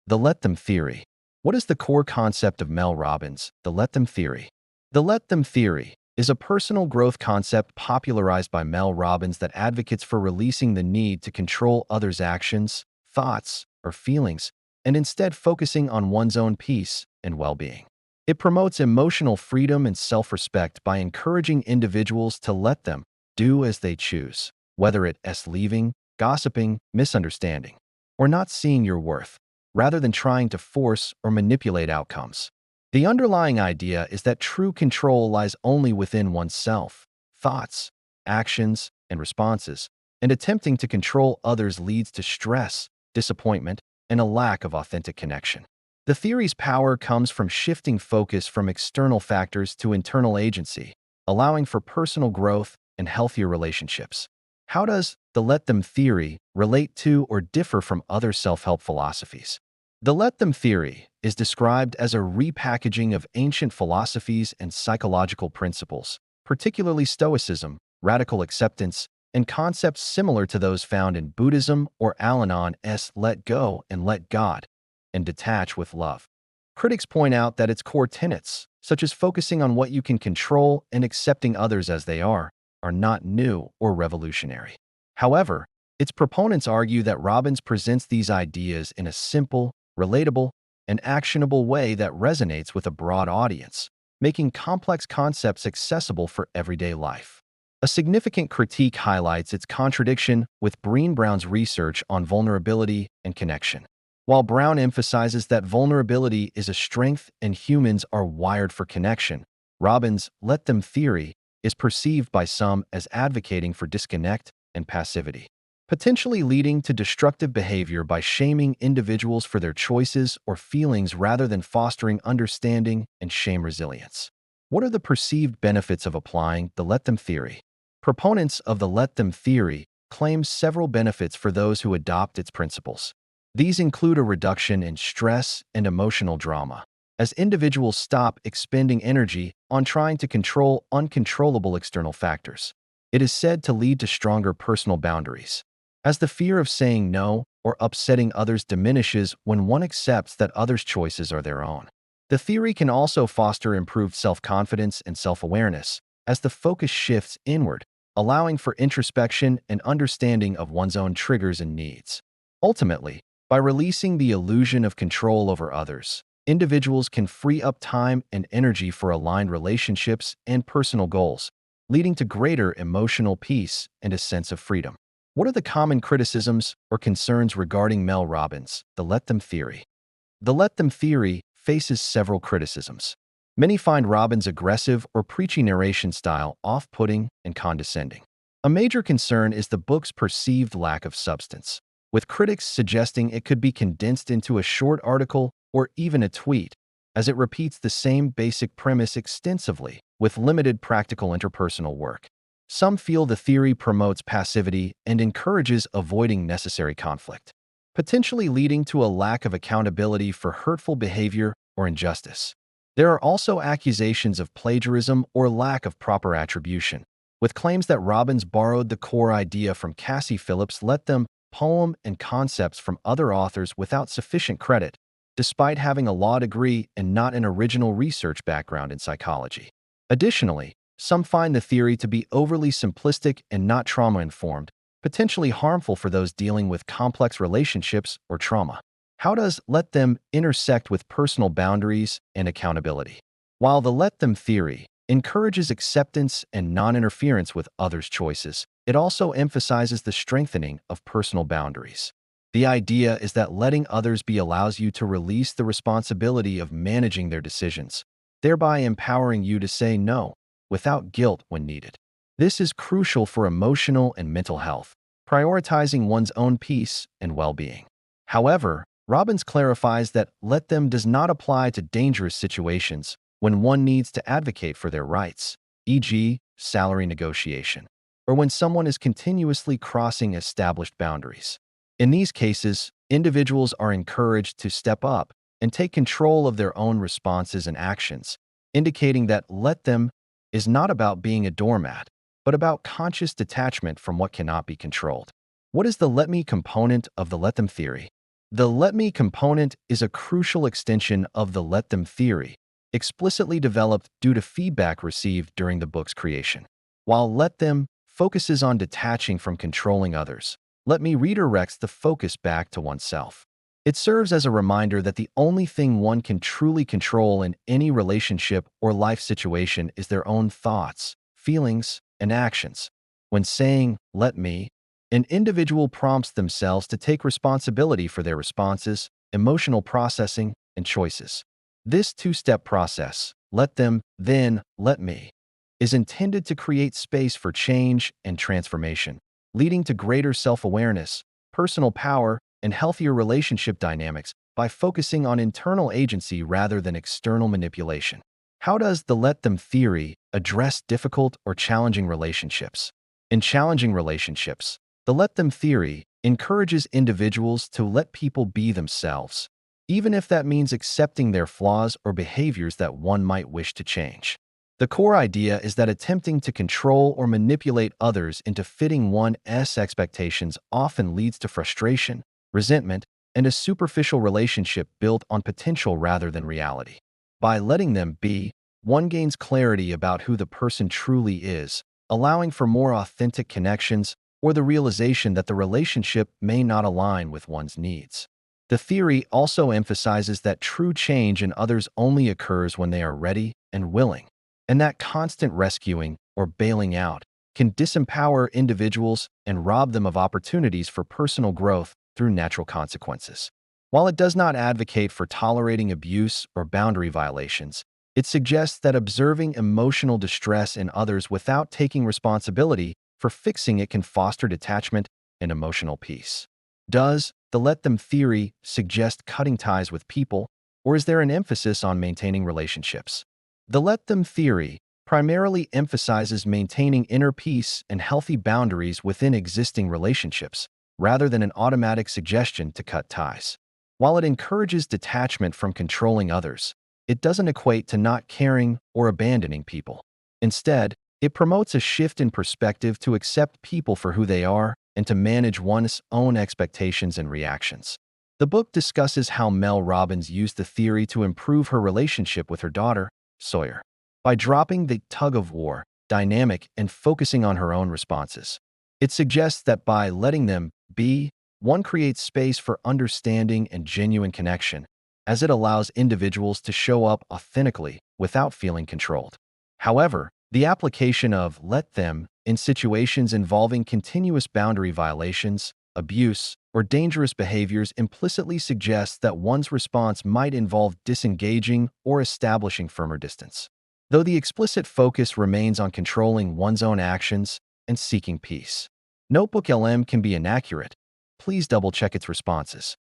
The Let Them Theory. What is the core concept of Mel Robbins' The Let Them Theory? The Let Them Theory is a personal growth concept popularized by Mel Robbins that advocates for releasing the need to control others' actions, thoughts, or feelings, and instead focusing on one's own peace and well-being. It promotes emotional freedom and self-respect by encouraging individuals to let them do as they choose, whether it's leaving, gossiping, misunderstanding, or not seeing your worth, rather than trying to force or manipulate outcomes. The underlying idea is that true control lies only within oneself, thoughts, actions, and responses, and attempting to control others leads to stress, disappointment, and a lack of authentic connection. The theory's power comes from shifting focus from external factors to internal agency, allowing for personal growth and healthier relationships. How does the Let Them theory relate to or differ from other self-help philosophies? The Let Them theory is described as a repackaging of ancient philosophies and psychological principles, particularly Stoicism, radical acceptance, and concepts similar to those found in Buddhism or Al-Anon's Let Go and Let God, and Detach with Love. Critics point out that its core tenets, such as focusing on what you can control and accepting others as they are not new or revolutionary. However, its proponents argue that Robbins presents these ideas in a simple, relatable, and actionable way that resonates with a broad audience, making complex concepts accessible for everyday life. A significant critique highlights its contradiction with Brené Brown's research on vulnerability and connection. While Brown emphasizes that vulnerability is a strength and humans are wired for connection, Robbins' Let Them theory is perceived by some as advocating for disconnect and passivity, potentially leading to destructive behavior by shaming individuals for their choices or feelings rather than fostering understanding and shame resilience. What are the perceived benefits of applying the Let Them theory? Proponents of the Let Them theory claim several benefits for those who adopt its principles. These include a reduction in stress and emotional drama, as individuals stop expending energy on trying to control uncontrollable external factors. It is said to lead to stronger personal boundaries, as the fear of saying no or upsetting others diminishes when one accepts that others' choices are their own. The theory can also foster improved self-confidence and self-awareness, as the focus shifts inward, allowing for introspection and understanding of one's own triggers and needs. Ultimately, by releasing the illusion of control over others, individuals can free up time and energy for aligned relationships and personal goals, leading to greater emotional peace and a sense of freedom. What are the common criticisms or concerns regarding Mel Robbins' The Let Them theory? The Let Them theory faces several criticisms. Many find Robbins' aggressive or preachy narration style off-putting and condescending. A major concern is the book's perceived lack of substance, with critics suggesting it could be condensed into a short article or even a tweet, as it repeats the same basic premise extensively, with limited practical interpersonal work. Some feel the theory promotes passivity and encourages avoiding necessary conflict, potentially leading to a lack of accountability for hurtful behavior or injustice. There are also accusations of plagiarism or lack of proper attribution, with claims that Robbins borrowed the core idea from Cassie Phillips' Let Them poem and concepts from other authors without sufficient credit, despite having a law degree and not an original research background in psychology. Additionally, some find the theory to be overly simplistic and not trauma-informed, potentially harmful for those dealing with complex relationships or trauma. How does Let Them intersect with personal boundaries and accountability? While the Let Them theory encourages acceptance and non-interference with others' choices, it also emphasizes the strengthening of personal boundaries. The idea is that letting others be allows you to release the responsibility of managing their decisions, thereby empowering you to say no without guilt when needed. This is crucial for emotional and mental health, prioritizing one's own peace and well-being. However, Robbins clarifies that Let Them does not apply to dangerous situations when one needs to advocate for their rights, e.g., salary negotiation, or when someone is continuously crossing established boundaries. In these cases, individuals are encouraged to step up and take control of their own responses and actions, indicating that Let Them is not about being a doormat, but about conscious detachment from what cannot be controlled. What is the Let Me component of the Let Them theory? The let me component is a crucial extension of the let them theory, explicitly developed due to feedback received during the book's creation. While let them focuses on detaching from controlling others, let me redirects the focus back to oneself. It serves as a reminder that the only thing one can truly control in any relationship or life situation is their own thoughts, feelings, and actions. When saying, let me, an individual prompts themselves to take responsibility for their responses, emotional processing, and choices. This two-step process, let them, then let me, is intended to create space for change and transformation, leading to greater self-awareness, personal power, and healthier relationship dynamics by focusing on internal agency rather than external manipulation. How does the let them theory address difficult or challenging relationships? In challenging relationships, the let them theory encourages individuals to let people be themselves, even if that means accepting their flaws or behaviors that one might wish to change. The core idea is that attempting to control or manipulate others into fitting one's expectations often leads to frustration, resentment, and a superficial relationship built on potential rather than reality. By letting them be, one gains clarity about who the person truly is, allowing for more authentic connections or the realization that the relationship may not align with one's needs. The theory also emphasizes that true change in others only occurs when they are ready and willing, and that constant rescuing or bailing out can disempower individuals and rob them of opportunities for personal growth through natural consequences. While it does not advocate for tolerating abuse or boundary violations, it suggests that observing emotional distress in others without taking responsibility for fixing it can foster detachment and emotional peace. Does the let them theory suggest cutting ties with people, or is there an emphasis on maintaining relationships? The let them theory primarily emphasizes maintaining inner peace and healthy boundaries within existing relationships, rather than an automatic suggestion to cut ties. While it encourages detachment from controlling others, it doesn't equate to not caring or abandoning people. Instead, it promotes a shift in perspective to accept people for who they are and to manage one's own expectations and reactions. The book discusses how Mel Robbins used the theory to improve her relationship with her daughter, Sawyer, by dropping the tug-of-war dynamic and focusing on her own responses. It suggests that by letting them be, one creates space for understanding and genuine connection, as it allows individuals to show up authentically without feeling controlled. However, the application of let them in situations involving continuous boundary violations, abuse, or dangerous behaviors implicitly suggests that one's response might involve disengaging or establishing firmer distance. Though the explicit focus remains on controlling one's own actions and seeking peace. Notebook LM can be inaccurate. Please double-check its responses.